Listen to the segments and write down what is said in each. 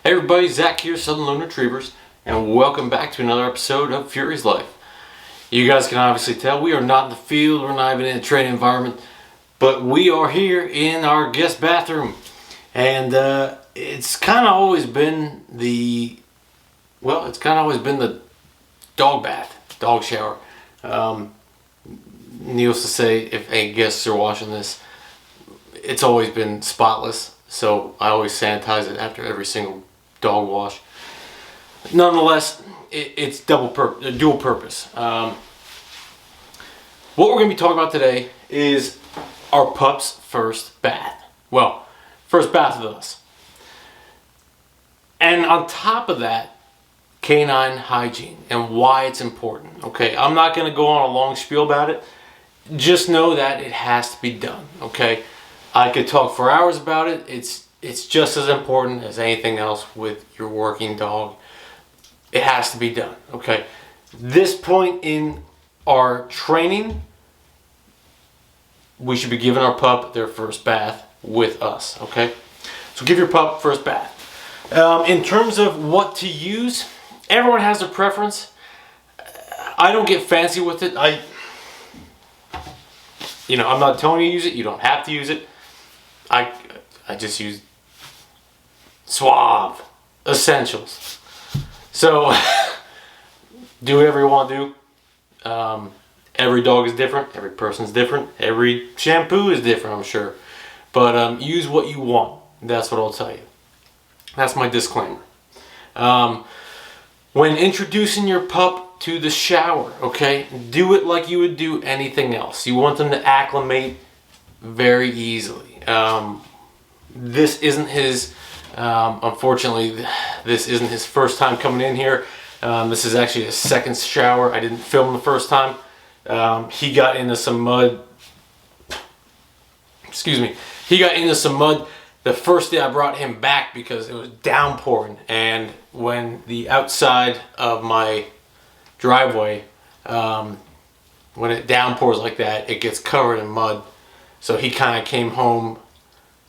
Hey everybody, Zach here, Southern Lone Retrievers, and welcome back to another episode of Fury's Life. You guys can obviously tell we are not in the field, we're not even in a training environment, but we are here in our guest bathroom. And it's kind of always been the dog bath, dog shower. Needless to say, if any guests are watching this, it's always been spotless, so I always sanitize it after every single dog wash. Nonetheless, it's dual purpose. What we're going to be talking about today is our pup's first bath. Well, first bath with us. And on top of that, canine hygiene and why it's important. Okay, I'm not going to go on a long spiel about it. Just know that it has to be done. Okay, I could talk for hours about it. It's just as important as anything else with your working dog. It has to be done. Okay, this point in our training, we should be giving our pup their first bath with us. Okay, so give your pup first bath. In terms of what to use, everyone has their preference. I don't get fancy with it. I'm not telling you to use it. You don't have to use it. I just use Suave Essentials. So do whatever you want to do. Every dog is different. Every person's different. Every shampoo is different, I'm sure. But use what you want. That's what I'll tell you. That's my disclaimer. When introducing your pup to the shower, okay, do it like you would do anything else. You want them to acclimate very easily. This isn't his, unfortunately, this isn't his first time coming in here. This is actually his second shower. I didn't film the first time. He got into some mud. He got into some mud the first day I brought him back because it was downpouring. And when the outside of my driveway, when it downpours like that, it gets covered in mud. So he kind of came home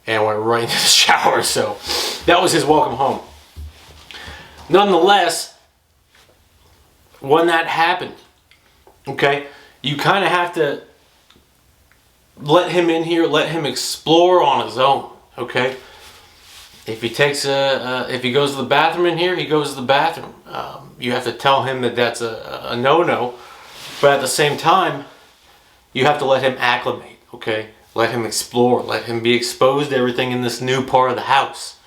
and went right into the shower. So that was his welcome home. Nonetheless, when that happened, okay, you kind of have to let him in here, let him explore on his own. Okay, if he goes to the bathroom in here, he goes to the bathroom. You have to tell him that that's a no-no, but at the same time, you have to let him acclimate. Okay, let him explore, let him be exposed to everything in this new part of the house.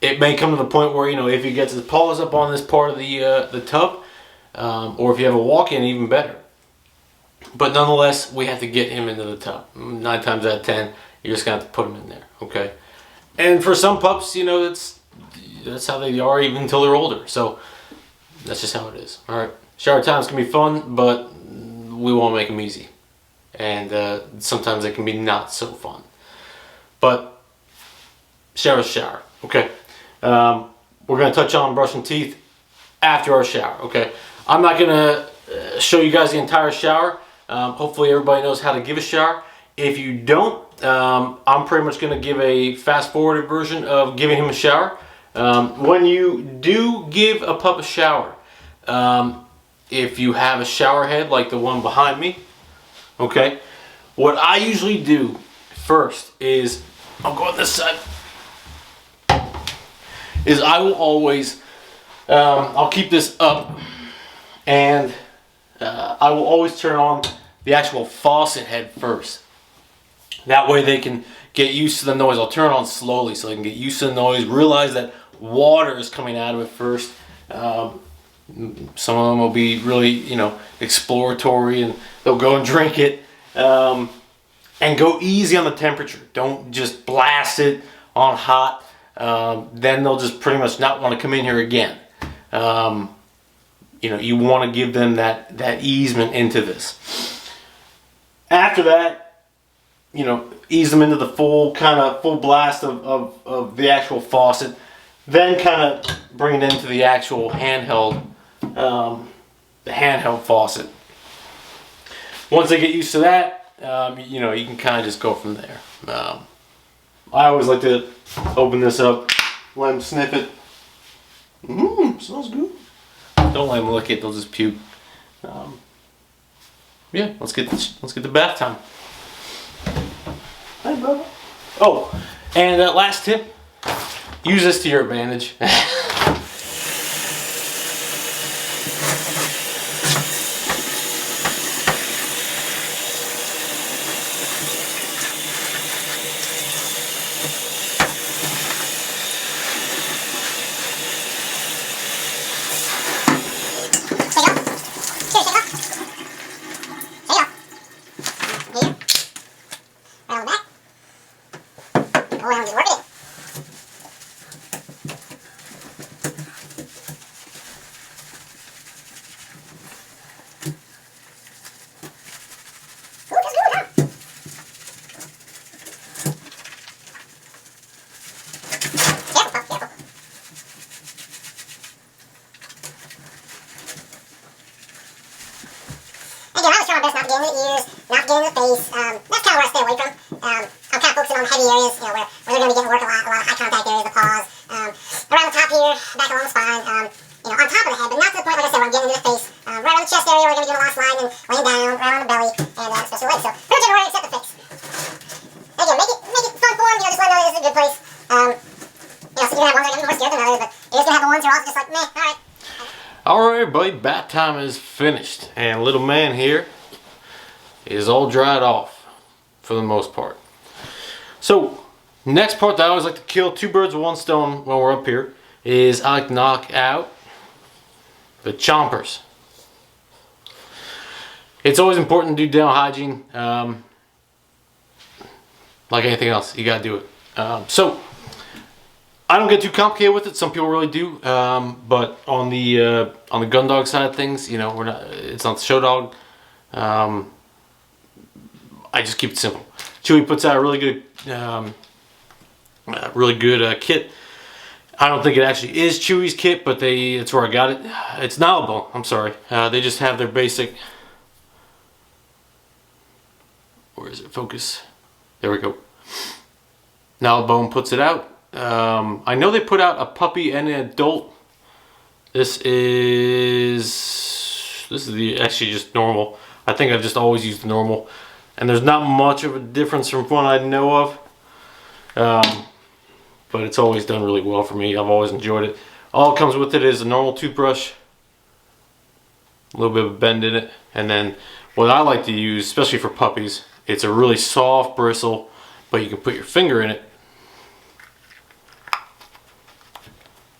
It may come to the point where, if he gets his paws up on this part of the tub, or if you have a walk-in, even better. But nonetheless, we have to get him into the tub. 9 times out of 10, you're just gonna have to put him in there, okay? And for some pups, that's how they are even until they're older. So that's just how it is. All right, shower times can be fun, but we won't make them easy. And sometimes they can be not so fun. But shower's shower, okay? We're gonna touch on brushing teeth after our shower, okay? I'm not gonna show you guys the entire shower. Hopefully everybody knows how to give a shower. If you don't, I'm pretty much going to give a fast-forwarded version of giving him a shower. When you do give a pup a shower, if you have a shower head like the one behind me, okay, what I usually do first is, I'll go on this side, is I will always, I'll keep this up, and I will always turn on the actual faucet head first. That way they can get used to the noise. I'll turn it on slowly so they can get used to the noise, realize that water is coming out of it first. Some of them will be really, exploratory, and they'll go and drink it. And go easy on the temperature. Don't just blast it on hot. Then they'll just pretty much not want to come in here again. You want to give them that easement into this. After that, ease them into the full blast of the actual faucet. Then kind of bring it into the actual handheld, the handheld faucet. Once they get used to that, you can kind of just go from there. I always like to open this up, let him sniff it. Smells good. Don't let him lick it; they'll just puke. Yeah, let's get the bath time. Hey, Bubba. Oh, and last tip: use this to your advantage. Not getting in the ears, not getting in the face. That's kind of what I stay away from. I'm kind of focusing on the heavy areas, you know, where they're going to be getting work a lot of high contact areas, the paws, around the top here, back along the spine, you know, on top of the head, but not to the point, like I said, where I'm getting into the face. Right on the chest area, where we're going to be doing a lot of sliding and laying down, right on the belly, and especially legs. So pretty much everywhere except the fix. Again, make it fun for them, you know, just let them know this is a good place. You know, so you're going to have ones that are going to be more scared than others, but you're just going to have the ones who are also just like, meh, alright. Alright, everybody, bath time is finished, and little man here is all dried off for the most part. So, next part that I always like to kill two birds with one stone when we're up here is I like to knock out the chompers. It's always important to do dental hygiene. Like anything else, you gotta do it. So, I don't get too complicated with it. Some people really do, but on the gun dog side of things, you know, it's not the show dog. I just keep it simple. Chewy puts out a really good kit. I don't think it actually is Chewy's kit, but it's where I got it. It's Nalbo. I'm sorry. They just have their basic. Where is it? Focus. There we go. Nalbo puts it out. I know they put out a puppy and an adult. This is actually just normal. I think I've just always used the normal. And there's not much of a difference from what I know of. But it's always done really well for me. I've always enjoyed it. All it comes with it is a normal toothbrush, a little bit of a bend in it, and then what I like to use, especially for puppies, it's a really soft bristle, but you can put your finger in it.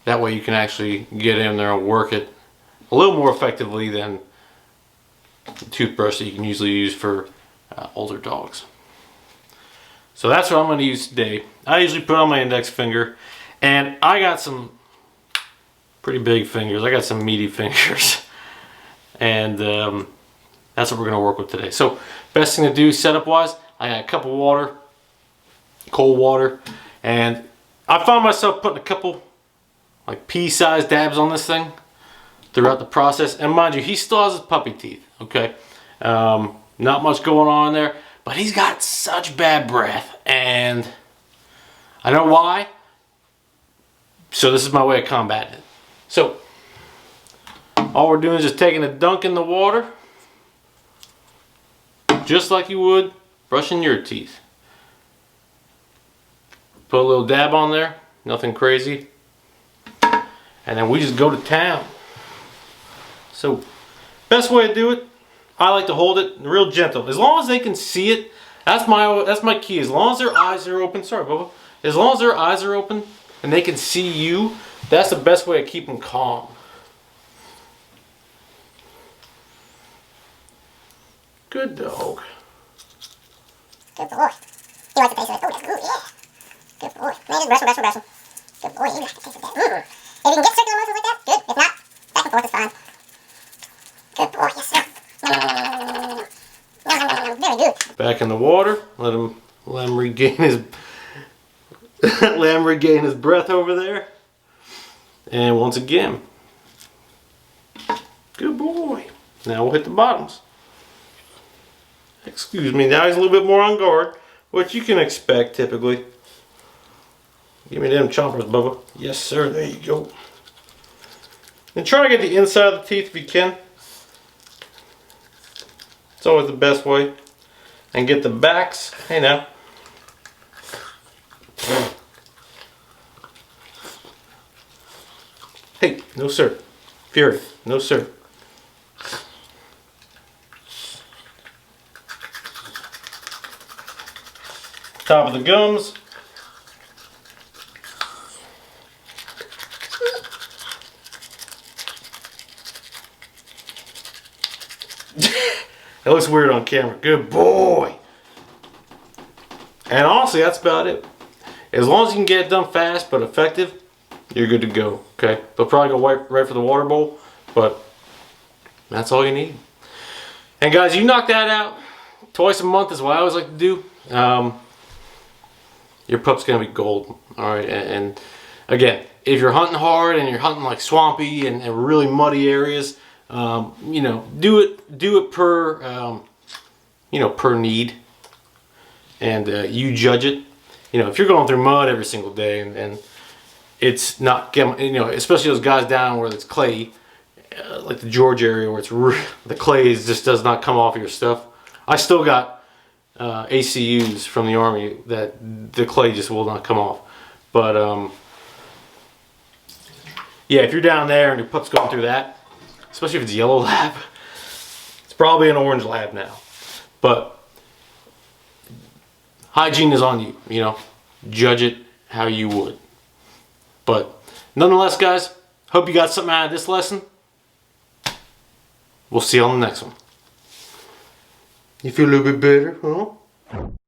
That way you can actually get in there and work it a little more effectively than the toothbrush that you can usually use for older dogs. So that's what I'm going to use today. I usually put on my index finger, and I got some pretty big fingers. I got some meaty fingers, and that's what we're going to work with today. So best thing to do setup wise, I got a cup of water, cold water, and I found myself putting a couple like pea-sized dabs on this thing throughout the process. And mind you, he still has his puppy teeth, okay? Not much going on there, but he's got such bad breath, and I know why. So this is my way of combating it. So all we're doing is just taking a dunk in the water, just like you would brushing your teeth. Put a little dab on there, nothing crazy, and then we just go to town. So best way to do it, I like to hold it real gentle. As long as they can see it, that's my key. As long as their eyes are open, sorry Bubba, as long as their eyes are open and they can see you, that's the best way to keep them calm. Good dog. Good boy. He likes to taste it. Oh, that's good, yeah. Good boy. Man, just brush him. Good boy, you like to taste it. If you can get circular motions like that, good. If not, back and forth is fine. Good boy, yes sir. Very good. Back in the water. Let him regain his breath over there. And once again, good boy. Now we'll hit the bottoms. Excuse me. Now he's a little bit more on guard, which you can expect typically. Give me them chompers, Bubba. Yes, sir. There you go. And try to get the inside of the teeth if you can. It's always the best way. And get the backs. Hey now. Hey, no sir. Fury, no sir. Top of the gums. It looks weird on camera. Good boy. And honestly, that's about it. As long as you can get it done fast but effective, you're good to go. Okay, they'll probably go right for the water bowl, but that's all you need. And guys, you knock that out twice a month is what I always like to do. Your pup's gonna be gold. All right, and again, if you're hunting hard and you're hunting like swampy and really muddy areas, you know, do it per per need, and you judge it. You know, if you're going through mud every single day and it's not, you know, especially those guys down where it's clay, like the Georgia area where it's the clay just does not come off of your stuff. I still got ACUs from the Army that the clay just will not come off. But yeah, if you're down there and your pup's going through that, especially if it's a yellow lab, it's probably an orange lab now. But hygiene is on you, you know, judge it how you would. But nonetheless, guys, hope you got something out of this lesson. We'll see you on the next one. You feel a little bit better, huh?